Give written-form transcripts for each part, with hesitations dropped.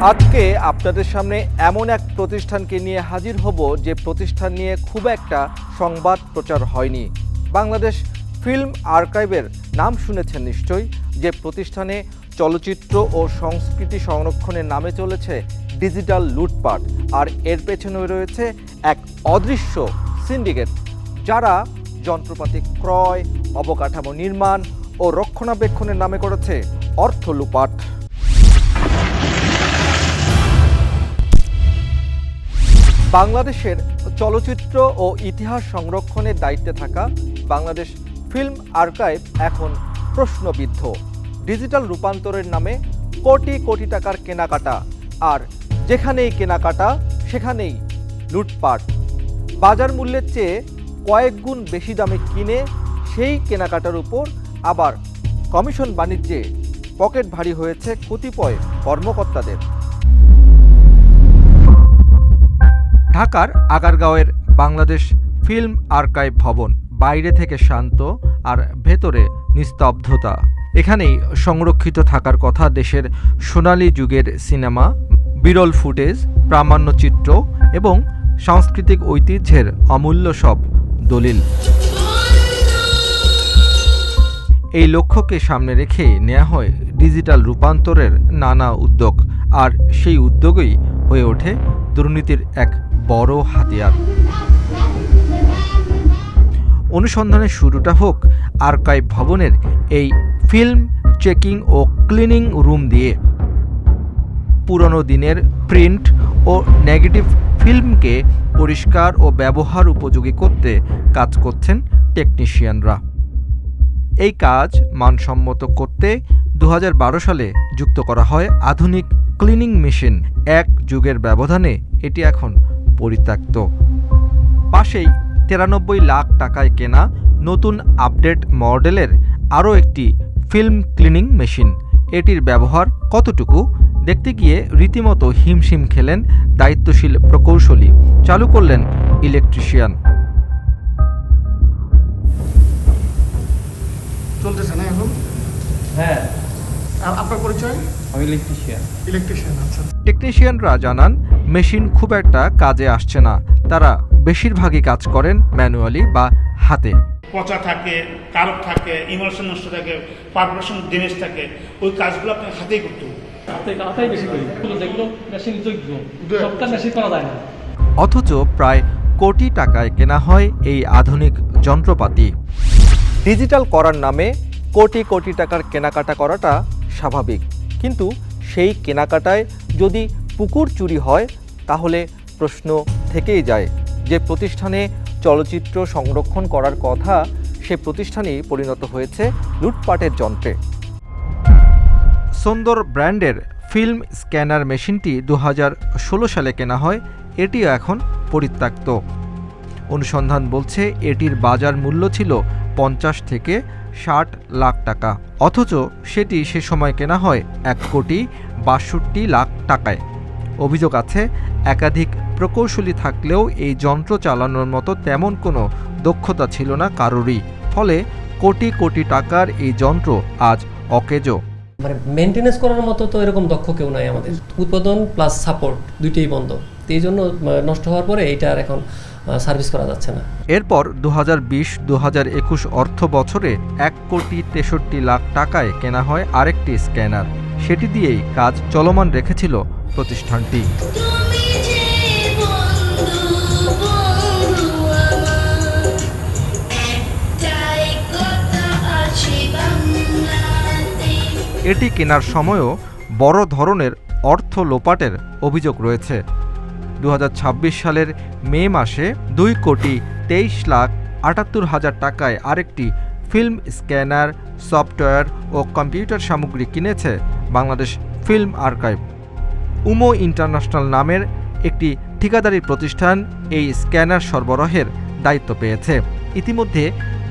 আজকে আপনাদের সামনে এমন এক প্রতিষ্ঠানকে নিয়ে হাজির হব যে প্রতিষ্ঠান নিয়ে খুব একটা সংবাদ প্রচার হয়নি। বাংলাদেশ ফিল্ম আর্কাইভের নাম শুনেছেন নিশ্চয়ই, যে প্রতিষ্ঠানে চলচ্চিত্র ও সংস্কৃতি সংরক্ষণের নামে চলেছে ডিজিটাল লুটপাট, আর এর পেছনে রয়েছে এক অদৃশ্য সিন্ডিকেট যারা যন্ত্রপাতি ক্রয়, অবকাঠামো নির্মাণ ও রক্ষণাবেক্ষণের নামে করেছে অর্থ লুপাট। বাংলাদেশের চলচ্চিত্র ও ইতিহাস সংরক্ষণের দায়িত্বে থাকা বাংলাদেশ ফিল্ম আর্কাইভ এখন প্রশ্নবিদ্ধ। ডিজিটাল রূপান্তরের নামে কোটি কোটি টাকার কেনাকাটা, আর যেখানেই কেনাকাটা সেখানেই লুটপাট। বাজার মূল্যের চেয়ে কয়েক গুণ বেশি দামে কিনে সেই কেনাকাটার উপর আবার কমিশন বাণিজ্যে পকেট ভারী হয়েছে কতিপয় কর্মকর্তাদের। ঢাকার আগারগাঁওয়ের বাংলাদেশ ফিল্ম আর্কাইভ ভবন বাইরে থেকে শান্ত আর ভেতরে নিস্তব্ধতা। এখানেই সংরক্ষিত থাকার কথা দেশের সোনালী যুগের সিনেমা, বিরল ফুটেজ, প্রামাণ্যচিত্র এবং সাংস্কৃতিক ঐতিহ্যের অমূল্য সব দলিল। এই লক্ষ্যকে সামনে রেখে নেওয়া হয় ডিজিটাল রূপান্তরের নানা উদ্যোগ, আর সেই উদ্যোগই হয়ে ওঠে দুর্নীতির এক বড় হাতিয়ার। অনুসন্ধানের শুরুটা হোক আর্কাইভ ভবনের এই ফিল্ম চেকিং ও ক্লিনিং রুম দিয়ে। পুরনো দিনের প্রিন্ট ও নেগেটিভ ফিল্মকে পরিষ্কার ও ব্যবহার উপযোগী করতে কাজ করছেন টেকনিশিয়ানরা। এই কাজ মানসম্মত করতে 2012 সালে যুক্ত করা হয় আধুনিক ক্লিনিং মেশিন। এক যুগের ব্যবধানে এটি এখন পরিত্যক্ত। পাশেই 93 লাখ টাকায় কেনা নতুন আপডেট মডেলের আরও একটি ফিল্ম ক্লিনিং মেশিন। এটির ব্যবহার কতটুকু দেখতে গিয়ে রীতিমতো হিমশিম খেলেন দায়িত্বশীল প্রকৌশলী। চালু করলেন ইলেকট্রিশিয়ান। চলতেছে না এখন? হ্যাঁ। আর আপনার পরিচয়? আমি ইলেকট্রিশিয়ান। আচ্ছা। টেকনিশিয়ানরা জানান মেশিন খুব একটা কাজে আসছে না। তারা বেশিরভাগই কাজ করেন ম্যানুয়ালি বা হাতে। পচা থাকে, কারক থাকে, ইমোশন নষ্ট থাকে, পারফেকশন জিনিস থাকে, ওই কাজগুলো আপনার হাতেই করতে হবে। হাতেই বেশি করি, যেগুলো মেশিন যোগ্য সবটা মেশিন করা যায় না। অথচ প্রায় কোটি টাকায় কেনা হয় এই আধুনিক যন্ত্রপাতি। ডিজিটাল করার নামে কোটি কোটি টাকার কেনাকাটা করাটা স্বাভাবিক, কিন্তু সেই কেনাকাটায় যদি পুকুর চুরি হয় তাহলে প্রশ্ন থেকেই যায়। যে প্রতিষ্ঠানে চলচ্চিত্র সংরক্ষণ করার কথা সে প্রতিষ্ঠানই পরিণত হয়েছে লুটপাটের যন্ত্রে। সুন্দর ব্র্যান্ডের ফিল্ম স্ক্যানার মেশিনটি 2016 সালে কেনা হয়। এটিও এখন পরিত্যক্ত। অনুসন্ধান বলছে এটির বাজার মূল্য ছিল 50 থেকে 60 লাখ টাকা, অথচ সেটি সে সময় কেনা হয় 1,62 লাখ টাকায়। অভিযোগ আছে একাধিক প্রকৌশলী থাকলেও এই যন্ত্র চালানোর মতো তেমন কোনো দক্ষতা ছিল না কারোরই। ফলে কোটি কোটি টাকার এই যন্ত্র আজ অকেজো। মানে মেনটেনেন্স করার মতো তো এরকম দক্ষ কেউ নাই আমাদের। উৎপাদন প্লাস সাপোর্ট দুইটাই বন্ধ, এই জন্য নষ্ট হওয়ার পরে এইটা আর এখন সার্ভিস করা যাচ্ছে না। এরপর 2020-2021 অর্থ বছরে 1,63 লাখ টাকায় কেনা হয় আরেকটি স্ক্যানার। সেটি দিয়েই কাজ চলমান রেখেছিল প্রতিষ্ঠানটি। এটি কেনার সময়ও বড় ধরনের অর্থ লোপাটের অভিযোগ রয়েছে। 2026 সালের মে মাসে 2,23,78,000 টাকায় আরেকটি ফিল্ম স্ক্যানার, সফটওয়্যার ও কম্পিউটার সামগ্রী কিনেছে বাংলাদেশ ফিল্ম আর্কাইভ। উমো ইন্টারন্যাশনাল নামের একটি ঠিকাদারি প্রতিষ্ঠান এই স্ক্যানার সরবরাহের দায়িত্ব পেয়েছে। ইতিমধ্যে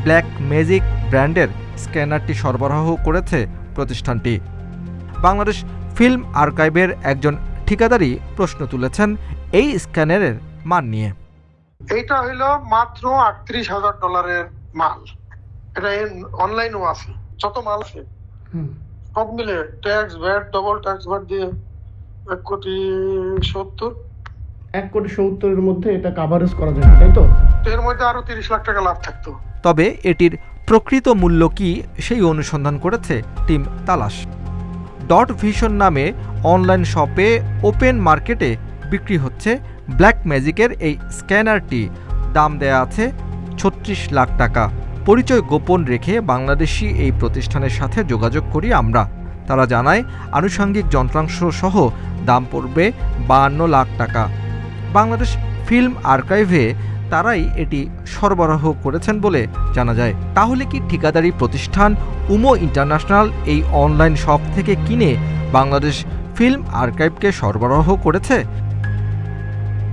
ব্ল্যাক ম্যাজিক ব্র্যান্ডের স্ক্যানারটি সরবরাহ করেছে প্রতিষ্ঠানটি। বাংলাদেশ ফিল্ম আর্কাইভের একজন ঠিকাদারি প্রশ্ন তুলেছেন এই স্ক্যানারের মান নিয়ে। এইটা হইল মাত্র $38,000 মাল। এটা অনলাইনও আছে, যত মাল আছে সব মিলে tax, VAT, double tax VAT দিয়ে 1,70,00,000। 1,70,00,000-এর মধ্যে এটা কাভারেজ করা যায়, তাই তো? এর মধ্যে আরো 30 লাখ টাকা লাভ থাকতো। তবে এটির প্রকৃত মূল্য কি সেই অনুসন্ধান করেছে টিম তালাশ। ডট ভিশন নামে অনলাইন শপে ওপেন মার্কেটে বিক্রি হচ্ছে ব্ল্যাক ম্যাজিকের এই স্ক্যানারটি। দাম দেয়া আছে 36 লাখ টাকা। পরিচয় গোপন রেখে বাংলাদেশি এই প্রতিষ্ঠানের সাথে যোগাযোগ করি আমরা। তারা জানায় আনুষঙ্গিক যন্ত্রাংশ সহ দাম পড়বে 52 লাখ টাকা। বাংলাদেশ ফিল্ম আর্কাইভে তারাই এটি সরবরাহ করেছেন বলে জানা যায়। তাহলে কি ঠিকাদারি প্রতিষ্ঠান উমো ইন্টারন্যাশনাল এই অনলাইন শপ থেকে কিনে বাংলাদেশ ফিল্ম আর্কাইভকে সরবরাহ করেছে?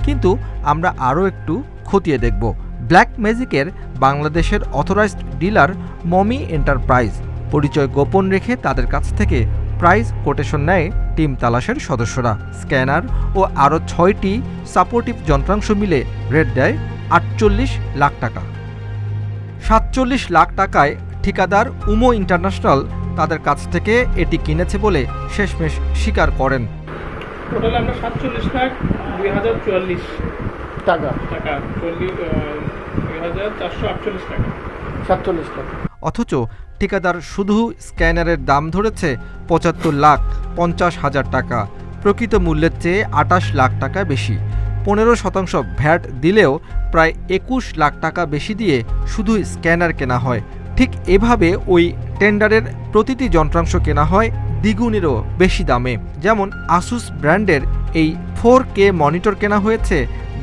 কিন্তু আমরা আরও একটু খতিয়ে দেখব। ব্ল্যাক ম্যাজিকের বাংলাদেশের অথরাইজড ডিলার মমি এন্টারপ্রাইজ। পরিচয় গোপন রেখে তাদের কাছ থেকে প্রাইস কোটেশন নেয় টিম তালাশের সদস্যরা। স্ক্যানার ও আরও 6টি সাপোর্টিভ যন্ত্রাংশ মিলে রেট দেয় 48 লাখ টাকা। 47 লাখ টাকায় ঠিকাদার উমো ইন্টারন্যাশনাল তাদের কাছ থেকে এটি কিনেছে বলে শেষমেশ স্বীকার করেন। টোটাল আমরা 47,02,044 টাকা টাকা, 2,448 টাকা। 47 টাকা। অথচ ঠিকাদার শুধু স্ক্যানারের দাম ধরেছে 75,50,000 টাকা। প্রকৃত মূল্যের চেয়ে 28 লাখ টাকা বেশি। 15% ভ্যাট দিলেও প্রায় 21 লাখ টাকা বেশি দিয়ে শুধু স্ক্যানার কেনা হয়। ঠিক এভাবে ওই টেন্ডারের প্রতিটি যন্ত্রাংশ কেনা হয় দ্বিগুণেরও বেশি দামে। যেমন আসুস ব্র্যান্ডের এই 4K মনিটর কেনা হয়েছে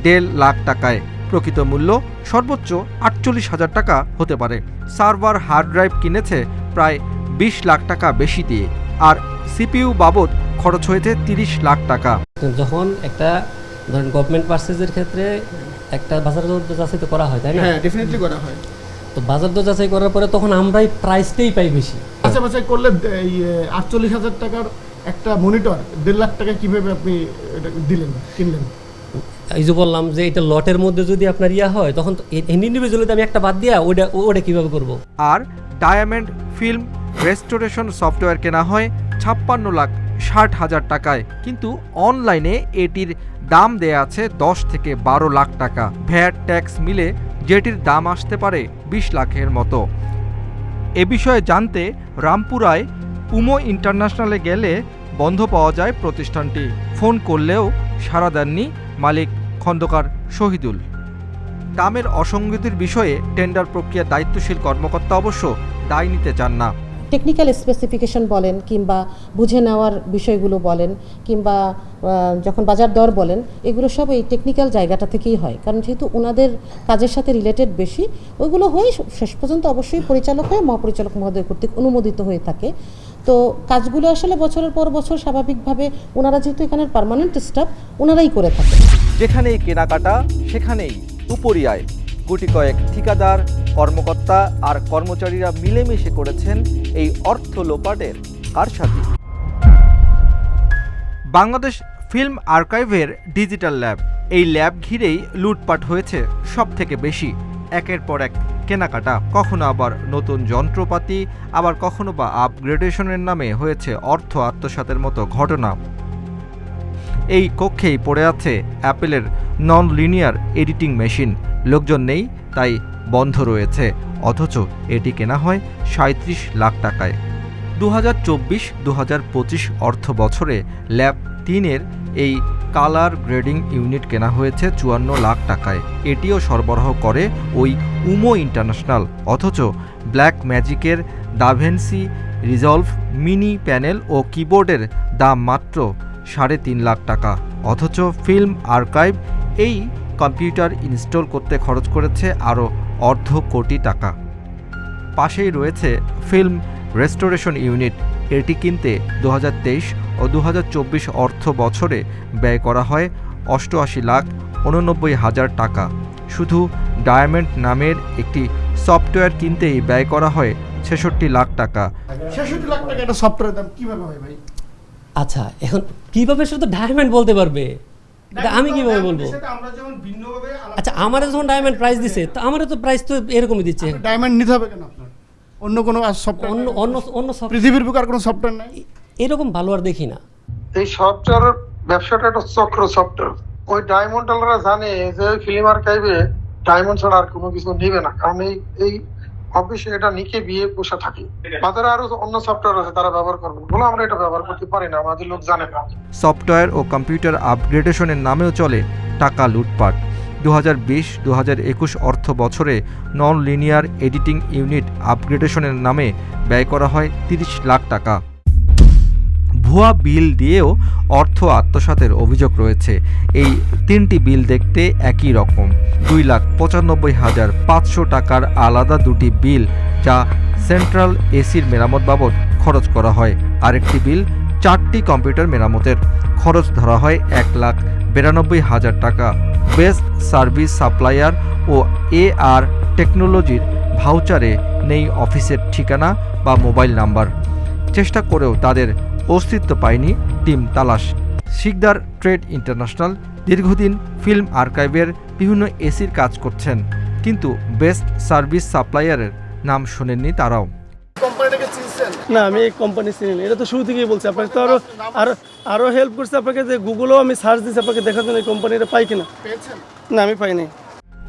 1.5 লাখ টাকায়। প্রকৃত মূল্য সর্বোচ্চ 48,000 টাকা হতে পারে। সার্ভার হার্ড ড্রাইভ কিনেছে প্রায় 20 লাখ টাকা বেশি দিয়ে। আর সিপিইউ বাবদ খরচ হয়েছে 30 লাখ টাকা। যখন একটা ধরেন গভর্নমেন্ট পারচেজের ক্ষেত্রে একটা বাজার দর যাচাই তো করা হয়, তাই না? হ্যাঁ, ডেফিনেটলি করা হয়। তো বাজার দর যাচাই করার পরে তখন আমরাই প্রাইসটাই পাই বেশি। বাছাই করলে এই 48,000 টাকার একটা মনিটর 1.5 লাখ টাকা কিভাবে আপনি এটা কিনলেন? এই যে বললাম যে এটা লটের মধ্যে যদি আপনার ইয়া হয় তখন তো ইন্ডিভিজুয়ালি আমি একটা বাদ দিয়া ওটা কিভাবে করব। আর ডায়মন্ড ফিল্ম রেস্টোরেশন সফটওয়্যার কেনা হয় 56,60,000 টাকায়। কিন্তু অনলাইনে এটির দাম দেয়া আছে 10 থেকে 12 লাখ টাকা। ভ্যাট ট্যাক্স মিলে যেটির দাম আসতে পারে 20 লাখের মতো। এ বিষয়ে জানতে রামপুরায় উমো ইন্টারন্যাশনালে গেলে বন্ধ পাওয়া যায় প্রতিষ্ঠানটি। ফোন করলেও সাড়া দেননি মালিক খন্দকার শহীদুল। দামের অসঙ্গতির বিষয়ে টেন্ডার প্রক্রিয়া দায়িত্বশীল কর্মকর্তা অবশ্য দায় নিতে চান না। টেকনিক্যাল স্পেসিফিকেশন বলেন কিংবা বুঝে নেওয়ার বিষয়গুলো বলেন কিংবা যখন বাজার দর বলেন, এগুলো সব এই টেকনিক্যাল জায়গাটা থেকেই হয়। কারণ যেহেতু ওনাদের কাজের সাথে রিলেটেড বেশি, ওইগুলো হয়ে শেষ পর্যন্ত অবশ্যই পরিচালক হয়ে মহাপরিচালক মহোদয় কর্তৃক অনুমোদিত হয়ে থাকে। তো কাজগুলো আসলে বছরের পর বছর স্বাভাবিকভাবে ওনারা যেহেতু এখানের পার্মানেন্ট স্টাফ, ওনারাই করে থাকে। যেখানেই কেনাকাটা সেখানেই উপরি আয়। গুটি কয়েক ঠিকাদার, কর্মকর্তা আর কর্মচারীরা মিলেমিশে করেছেন এই অর্থ লোপাটের কারসাজি। বাংলাদেশ ফিল্ম আর্কাইভের ডিজিটাল ল্যাব। এই ল্যাব ঘিরেই লুটপাট হয়েছে সব থেকে বেশি। একের পর এক কেনাকাটা, কখনো আবার নতুন যন্ত্রপাতি, আবার কখনো বা আপগ্রেডেশনের নামে হয়েছে অর্থ আত্মসাতের মতো ঘটনা। এই কক্ষেই পড়ে আছে অ্যাপেলের নন লিনিয়ার এডিটিং মেশিন। লোকজন নেই, তাই বন্ধ রয়েছে। অথচ এটি কেনা হয় 37 লাখ টাকায়। 2024-2025 অর্থ বছরে ল্যাব 3-এর এই কালার গ্রেডিং ইউনিট কেনা হয়েছে 54 লাখ টাকায়। এটিও সরবরাহ করে ওই উমো ইন্টারন্যাশনাল। অথচ ব্ল্যাক ম্যাজিকের দাভেন্সি রিজলভ মিনি প্যানেল ও কিবোর্ডের দাম মাত্র 3.5 লাখ টাকা। অথচ ফিল্ম আর্কাইভ এই কম্পিউটার ইনস্টল করতে খরচ করেছে আরও 250 কোটি টাকা। পাশেই রয়েছে ফিল্ম রেস্টোরেশন ইউনিট। এটি কিনতে 2023 ও 2024 অর্থ বছরে ব্যয় করা হয় 88,89,000 টাকা। শুধু ডায়মন্ড নামের একটি সফটওয়্যার কিনতেই ব্যয় করা হয় 66 লাখ টাকা। 66 লাখ টাকা একটা সফটওয়্যারের দাম কিভাবে হয় ভাই? আচ্ছা, এখন কিভাবে শুধু ডায়মন্ড বলতে পারবে? এটা আমি কিভাবে বলবো? আচ্ছা, আমারে যখন ডায়মন্ড প্রাইস দিছে, তো আমারে তো প্রাইস তো এরকমই দিচ্ছে। ডায়মন্ড নিতে হবে কেন আপনার? অন্য কোনো সফটওয়্যার, অন্য পৃথিবীর বুকে আর কোনো সফটওয়্যার নাই এরকম ভালো আর দেখি না। এই সফটওয়্যার ব্যবসাটা একটা চক্র সফটওয়্যার। ওই ডায়মন্ড ডালাররা জানে যে ফিল্ম আর্কাইভে ডায়মন্ড ছাড়া আর কোনো কিছু নিবে না, কারণ এই অফিসে এটা নিকে বিয়ে বসে থাকে। বাজারে আরো অন্য সফটওয়্যার আছে, তারা ব্যবহার করবে বলে আমরা এটা ব্যবহার করতে পারি না, আমাদের লোক জানে না। সফটওয়্যার ও কম্পিউটার আপগ্রেডেশনের নামেও চলে টাকা লুটপাট। 2020-2021 অর্থ বছরে নন লিনিয়ার এডিটিং ইউনিট আপগ্রেডেশনের নামে ব্যয় করা হয় 30 লাখ টাকা। ভুয়া বিল দিয়েও অর্থ আত্মসাতের অভিযোগ রয়েছে। এই 3টি বিল দেখতে একই রকম। 2,95,500 টাকার আলাদা 2টি বিল, যা সেন্ট্রাল এসির মেরামত বাবদ খরচ করা হয়। আরেকটি বিল 4টি কম্পিউটার মেরামতের খরচ ধরা হয় 1,92,000 টাকা। বেস্ট সার্ভিস সাপ্লায়ার ও AR টেকনোলজির ভাউচারে নেই অফিসের ঠিকানা বা মোবাইল নাম্বার। চেষ্টা করেও তাদের অস্তিত্ব পায়নি টিম তালাশ। শিকদার ট্রেড ইন্টারন্যাশনাল দীর্ঘদিন ফিল্ম আর্কাইভের বিভিন্ন এসির কাজ করছেন, কিন্তু বেস্ট সার্ভিস সাপ্লায়ারের নাম শোনেননি তারাও। কোম্পানিটাকে চিনছেন? না, আমি এই কোম্পানি চিনি না। এটা তো শুরু থেকেই বলছি আপনাকে, তো আরো হেল্প করছে আপনাকে, যে গুগলেও আমি সার্চ দিচ্ছি আপনাকে দেখার জন্য এই কোম্পানিটা পাই কিনা। পেয়েছেন? না, আমি পাইনি।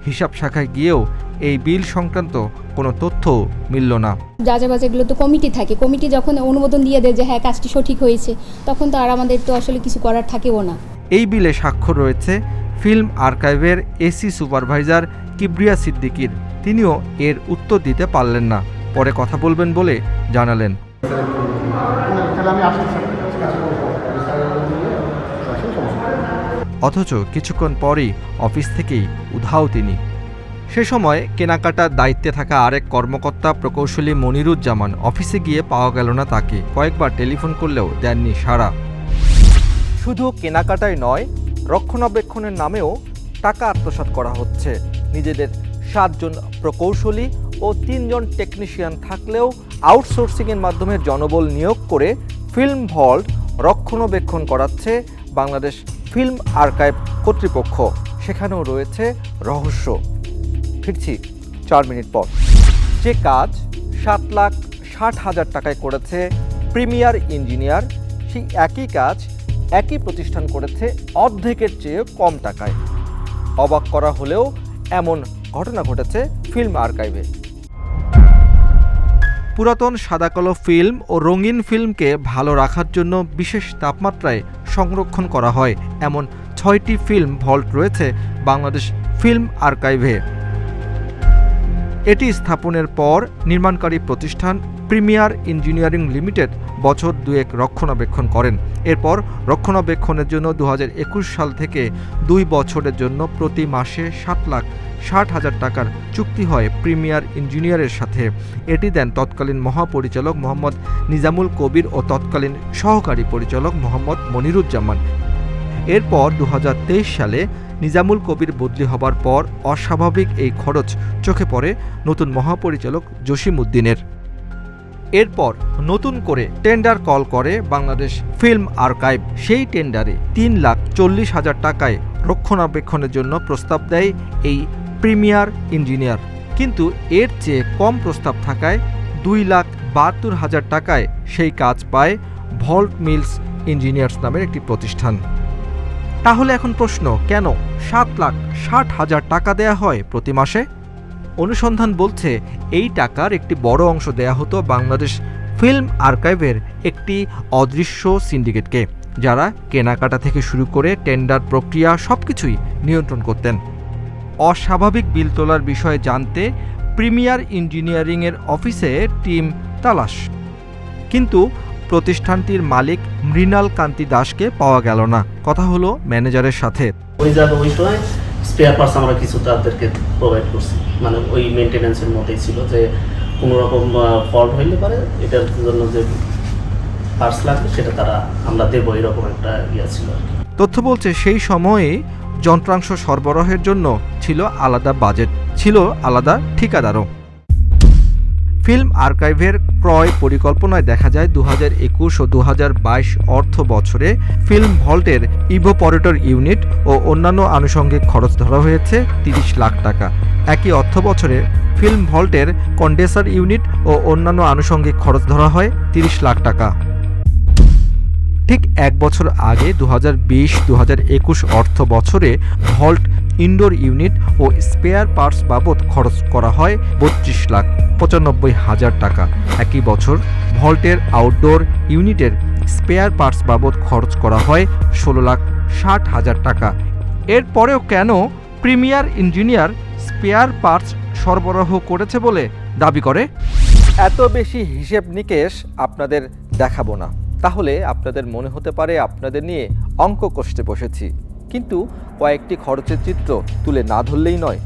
হিসাব শাখায় গিয়েও এই বিল সংক্রান্ত কোনো তথ্য মিলল না। যাচাবাচাগুলো তো কমিটি থাকে, কমিটি যখন অনুমোদন দিয়ে দেয় যে হ্যাঁ কাজটি সঠিক হয়েছে, তখন তো আর আমাদের তো আসলে কিছু করার থাকেও না। এই বিলে স্বাক্ষর রয়েছে ফিল্ম আর্কাইভের এসি সুপারভাইজার কিবরিয়া সিদ্দিকীর। তিনিও এর উত্তর দিতে পারলেন না, পরে কথা বলবেন বলে জানালেন। অথচ কিছুক্ষণ পরই অফিস থেকেই উধাও তিনি। সে সময় কেনাকাটার দায়িত্বে থাকা আরেক কর্মকর্তা প্রকৌশলী মনিরুজ্জামান অফিসে গিয়ে পাওয়া গেল না তাকে। কয়েকবার টেলিফোন করলেও দেননি সাড়া। শুধু কেনাকাটাই নয়, রক্ষণাবেক্ষণের নামেও টাকা আত্মসাৎ করা হচ্ছে। নিজেদের 7 জন প্রকৌশলী ও 3 জন টেকনিশিয়ান থাকলেও আউটসোর্সিংয়ের মাধ্যমে জনবল নিয়োগ করে ফিল্ম ভল্ট রক্ষণাবেক্ষণ করাচ্ছে বাংলাদেশ ফিল্ম আর্কাইভ কর্তৃপক্ষ। সেখানেও রয়েছে রহস্য। ফিরছি 4 মিনিট পর। যে কাজ 7,60,000 টাকায় করেছে প্রিমিয়ার ইঞ্জিনিয়ার, সেই একই কাজ একই প্রতিষ্ঠান করেছে অর্ধেকের চেয়ে কম টাকায়। অবাক করা হলেও এমন ঘটনা ঘটেছে ফিল্ম আর্কাইভে। পুরাতন সাদাকালো ফিল্ম ও রঙিন ফিল্মকে ভালো রাখার জন্য বিশেষ তাপমাত্রায় সংরক্ষণ করা হয় এমন 6টি ফিল্ম ভল্ট রয়েছে বাংলাদেশ ফিল্ম আর্কাইভে। এটি স্থাপনের পর নির্মাণকারী প্রতিষ্ঠান প্রিমিয়ার ইঞ্জিনিয়ারিং লিমিটেড বছর 2 রক্ষণাবেক্ষণ করেন। এরপর রক্ষণাবেক্ষণের জন্য 2021 সাল থেকে 2 বছরের জন্য প্রতি মাসে 7,60,000 টাকার চুক্তি হয় প্রিমিয়ার ইঞ্জিনিয়ারের সাথে। এটি দেন তৎকালীন মহাপরিচালক মোহাম্মদ নিজামুল কবির ও তৎকালীন সহকারী পরিচালক মোহাম্মদ মনিরুজ্জামান। এরপর 2023 সালে নিজামুল কবির বদলি হবার পর অস্বাভাবিক এই খরচ চোখে পড়ে নতুন মহাপরিচালক জসিম উদ্দিনের। এরপর নতুন করে টেন্ডার কল করে বাংলাদেশ ফিল্ম আর্কাইভ। সেই টেন্ডারে 3,40,000 টাকায় রক্ষণাবেক্ষণের জন্য প্রস্তাব দেয় এই প্রিমিয়ার ইঞ্জিনিয়ার, কিন্তু এর চেয়ে কম প্রস্তাব থাকায় 2,72,000 টাকায় সেই কাজ পায় ভল্ট মিলস ইঞ্জিনিয়ার্স নামের একটি প্রতিষ্ঠান। তাহলে এখন প্রশ্ন, কেন 7,60,000 টাকা দেয়া হয় প্রতি মাসে? অনুসন্ধান বলছে এই টাকার একটি বড় অংশ দেয়া হতো বাংলাদেশ ফিল্ম আর্কাইভের একটি অদৃশ্য সিন্ডিকেটকে, যারা কেনাকাটা থেকে শুরু করে টেন্ডার প্রক্রিয়া সবকিছুই নিয়ন্ত্রণ করতেন। অস্বাভাবিক বিল তোলার বিষয়ে জানতে প্রিমিয়ার ইঞ্জিনিয়ারিংয়ের অফিসে টিম তালাশ, কিন্তু প্রতিষ্ঠানটির মালিক মৃণাল কান্তি দাসকে পাওয়া গেল না। কথা হলো ম্যানেজারের সাথে। ওই সময় স্পেয়ার পার্টস আমরা কিছু তাদেরকে প্রোভাইড করছি, মানে ওই মেনটেন্যান্সের মধ্যেই ছিল যে কোনো রকম ফল্ট হইলে পারে এটার জন্য যে পার্টস লাগবে সেটা তারা আমরা দেবো, এরকম একটা ইয়ে ছিল। তথ্য বলছে সেই সময়ে যন্ত্রাংশ সরবরাহের জন্য ছিল আলাদা বাজেট, ছিল আলাদা ঠিকাদারও। ফিল্ম আর্কাইভের ক্রয় পরিকল্পনায় দেখা যায় 2021 ও 2022 অর্থ বছরে ফিল্ম ভল্টের ইভোপরেটর ইউনিট ও অন্যান্য আনুষঙ্গিক খরচ ধরা হয়েছে 30 লাখ টাকা। একই অর্থ বছরে ফিল্ম ভল্টের কন্ডেন্সার ইউনিট ও অন্যান্য আনুষঙ্গিক খরচ ধরা হয় 30 লাখ টাকা। ঠিক 1 বছর আগে 2020-2021 অর্থ বছরে ভল্ট ইনডোর ইউনিট ও স্পেয়ার পার্টস বাবদ খরচ করা হয় 32,95,000 টাকা। একই বছর ভল্টের আউটডোর ইউনিটের স্পেয়ার পার্টস বাবদ খরচ করা হয় 16,60,000 টাকা। এরপরেও কেন প্রিমিয়ার ইঞ্জিনিয়ার স্পেয়ার পার্টস সরবরাহ করেছে বলে দাবি করে? এত বেশি হিসেব নিকেশ আপনাদের দেখাবো না, তাহলে আপনাদের মনে হতে পারে আপনাদের নিয়ে অঙ্ক কষতে বসেছি, কিন্তু কয়েকটি খরচের চিত্র তুলে না ধরলেই নয়।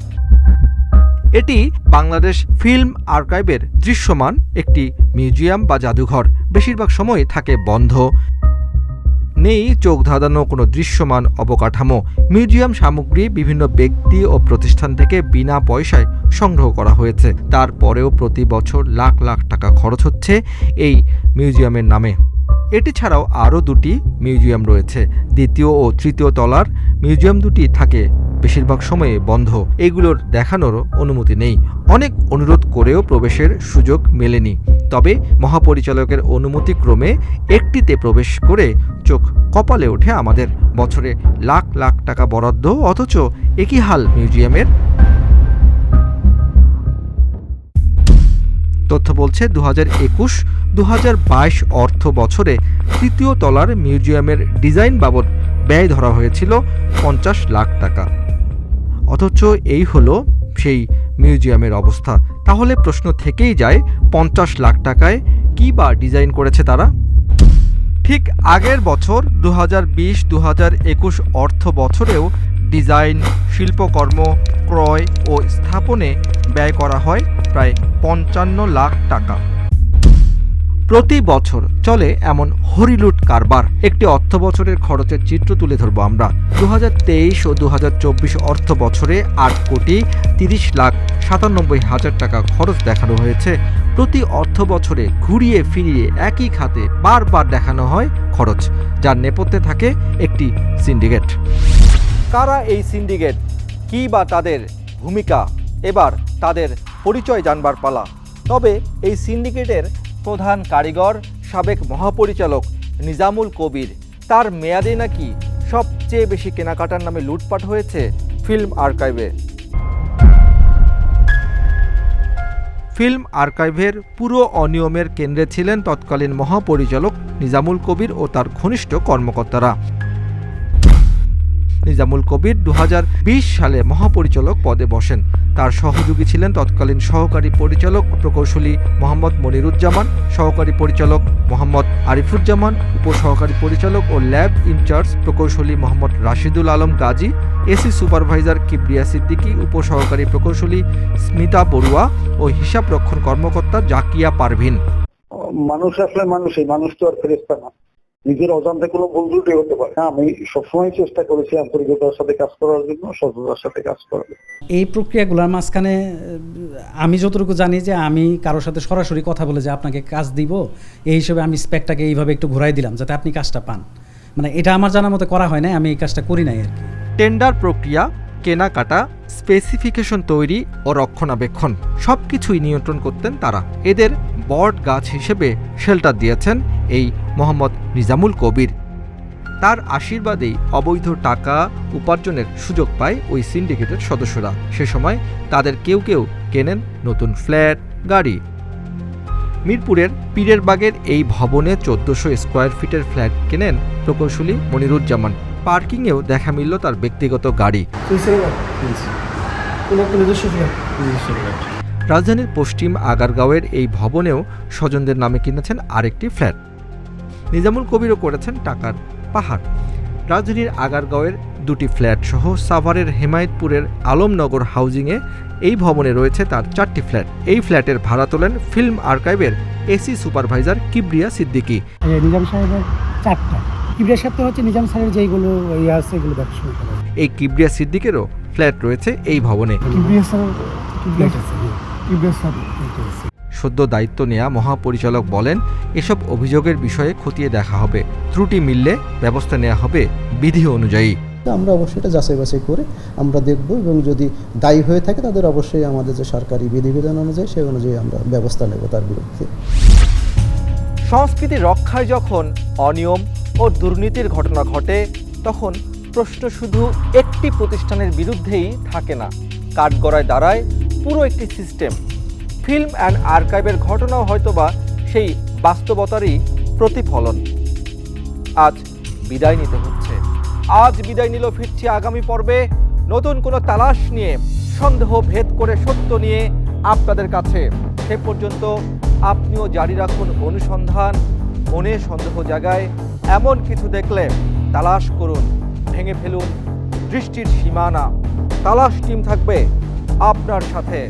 এটি বাংলাদেশ ফিল্ম আর্কাইভের দৃশ্যমান একটি মিউজিয়াম বা জাদুঘর। বেশিরভাগ সময় থাকে বন্ধ, নেই চোখ ধাঁধানো কোনো দৃশ্যমান অবকাঠামো। মিউজিয়াম সামগ্রী বিভিন্ন ব্যক্তি ও প্রতিষ্ঠান থেকে বিনা পয়সায় সংগ্রহ করা হয়েছে। তারপরেও প্রতি বছর লাখ লাখ টাকা খরচ হচ্ছে এই মিউজিয়ামের নামে। এটি ছাড়াও আরও দুটি মিউজিয়াম রয়েছে। দ্বিতীয় ও তৃতীয় তলার মিউজিয়াম দুটি থাকে বেশিরভাগ সময়ে বন্ধ, এগুলোর দেখানোর অনুমতি নেই। অনেক অনুরোধ করেও প্রবেশের সুযোগ মেলেনি। তবে মহাপরিচালকের অনুমতিক্রমে একটিতে প্রবেশ করে চোখ কপালে ওঠে আমাদের। বছরে লাখ লাখ টাকা বরাদ্দ, অথচ একই হাল মিউজিয়ামের। তথ্য বলছে 2021-2022 অর্থ বছরে তৃতীয় তলার মিউজিয়ামের ডিজাইন বাবদ ব্যয় ধরা হয়েছিল 50 লাখ টাকা। অথচ এই হলো সেই মিউজিয়ামের অবস্থা। তাহলে প্রশ্ন থেকেই যায়, 50 লাখ টাকায় কি বা ডিজাইন করেছে তারা? ঠিক আগের বছর 2020-2021 অর্থ বছরেও ডিজাইন, শিল্পকর্ম, ক্রয় ও স্থাপনে ব্যয় করা হয় প্রায় 55 লাখ টাকা। প্রতি বছর চলে এমন হরিলুট কারবার। একটি অর্থ বছরের খরচের চিত্র তুলে ধরবো আমরা। 2023 ও 2024 অর্থ বছরে 8,30,97,000 টাকা খরচ দেখানো হয়েছে। প্রতি অর্থ বছরে ঘুরিয়ে ফিরিয়ে একই খাতে বারবার দেখানো হয় খরচ, যার নেপথ্যে থাকে একটি সিন্ডিকেট। কারা এই সিন্ডিকেট, কী বা তাদের ভূমিকা? এবার তাদের পরিচয় জানবার পালা। তবে এই সিন্ডিকেটের প্রধান কারিগর সাবেক মহাপরিচালক নিজামুল কবির। তার মেয়াদে নাকি সবচেয়ে বেশি কেনাকাটার নামে লুটপাট হয়েছে ফিল্ম আর্কাইভে। ফিল্ম আর্কাইভের পুরো অনিয়মের কেন্দ্রে ছিলেন তৎকালীন মহাপরিচালক নিজামুল কবির ও তার ঘনিষ্ঠ কর্মকর্তারা। নিজামুল কবির 2020 সালে মহাপরিচালক পদে বসেন। তার সহযোগী ছিলেন তৎকালীন সহকারী পরিচালক প্রকৌশলী মোহাম্মদ মনিরুজ্জামান, সহকারী পরিচালক মোহাম্মদ আরিফুজ্জামান, উপসহকারী পরিচালক ও ল্যাব ইনচার্জ প্রকৌশলী মোহাম্মদ রাশিদুল আলম গাজী, এসি সুপারভাইজার কিবরিয়া সিদ্দিকী, উপসহকারী প্রকৌশলী স্মিতা বড়ুয়া ও হিসাব রক্ষণ কর্মকর্তা জাকিয়া পারভিন। মানুষ আসলে মানুষ তো আর ফেরেশতা না, নিজের অজান্তে কোনো ভুল ত্রুটি হতে পারে। আমি সবসময় চেষ্টা করেছি আন্তরিকতার সাথে কাজ করার জন্য, সততার সাথে কাজ করার। এই প্রক্রিয়াগুলোর মাঝখানে আমি যতটুকু জানি যে আমি কারোর সাথে সরাসরি কথা বলে যে আপনাকে কাজ দিব, এই হিসেবে আমি স্পেকটাকে এইভাবে একটু ঘুরাই দিলাম যাতে আপনি কাজটা পান। মানে এটা আমার জানার মতো করা হয় না, আমি এই কাজটা করি নাই আর কি। টেন্ডার প্রক্রিয়া, কেনাকাটা, স্পেসিফিকেশন তৈরি ও রক্ষণাবেক্ষণ সবকিছুই নিয়ন্ত্রণ করতেন তারা। এদের বট গাছ হিসেবে শেল্টার দিয়েছেন এই মোহাম্মদ নিজামুল কবির। তার আশীর্বাদেই অবৈধ টাকা উপার্জনের সুযোগ পায় ওই সিন্ডিকেটের সদস্যরা। সে সময় তাদের কেউ কেউ কেনেন নতুন ফ্ল্যাট, গাড়ি। মিরপুরের পীরের বাগের এই ভবনে 1400 স্কোয়ার ফিটের ফ্ল্যাট কেনেন প্রকৌশলী মনিরুজ্জামান। পার্কিংয়েও দেখা মিলল তার ব্যক্তিগত গাড়ি। রাজধানীর পশ্চিম আগারগাঁওয়ের এই ভবনেও স্বজনদের নামে কিনেছেন আরেকটি ফ্ল্যাট। নিজামুল কবিরও করেছেন টাকার পাহাড়। রাজধানীর আগারগাঁওয়ের দুটি ফ্ল্যাট সহ সাভারের হেমায়েতপুরের আলমনগর হাউজিংয়ে এই ভবনে রয়েছে তার 4টি ফ্ল্যাট। এই ফ্ল্যাটের ভাড়া তোলেন ফিল্ম আর্কাইভের এসি সুপারভাইজার কিবরিয়া সিদ্দিকী। নিজাম সাহেবের 4টা, কিবরিয়া সাহেব হচ্ছে নিজাম সাহেবের যেগুলো আছে এগুলো ব্যবসা করে। এই কিবরিয়া সিদ্দিকেরও ফ্ল্যাট রয়েছে এই ভবনে। সদ্য দায়িত্ব নেয়া মহাপরিচালক বলেন, এসব অভিযোগের বিষয়ে খতিয়ে দেখা হবে, ত্রুটি মিললে ব্যবস্থা নেওয়া হবে বিধি অনুযায়ী। আমরা অবশ্যই এটা যাচাই বাছাই করে আমরা দেখব, এবং যদি দায়ী হয়ে থাকে তাদের অবশ্যই আমাদের যে সরকারি বিধিবিধান অনুযায়ী সেই অনুযায়ী আমরা ব্যবস্থা নেব তার বিরুদ্ধে। সংস্কৃতি রক্ষায় যখন অনিয়ম, ও দুর্নীতির ঘটনা ঘটে তখন প্রশ্ন শুধু একটি প্রতিষ্ঠানের বিরুদ্ধেই থাকে না, কাঠগড়ায় দাঁড়ায় পুরো একটি সিস্টেম। ফিল্ম অ্যান্ড আর্কাইভের ঘটনাও হয়তোবা সেই বাস্তবতারই প্রতিফলন। আজ বিদায় নিতে হচ্ছে। আজ বিদায় নিল, ফিরছি আগামী পর্বে নতুন কোনো তালাশ নিয়ে, সন্দেহ ভেদ করে সত্য নিয়ে আপনাদের কাছে। সে পর্যন্ত আপনিও জারি রাখুন অনুসন্ধান। মনে সন্দেহ জায়গায় এমন কিছু দেখলে তালাশ করুন, ভেঙে ফেলুন দৃষ্টির সীমানা। তালাশ টিম থাকবে আপনার সাথে।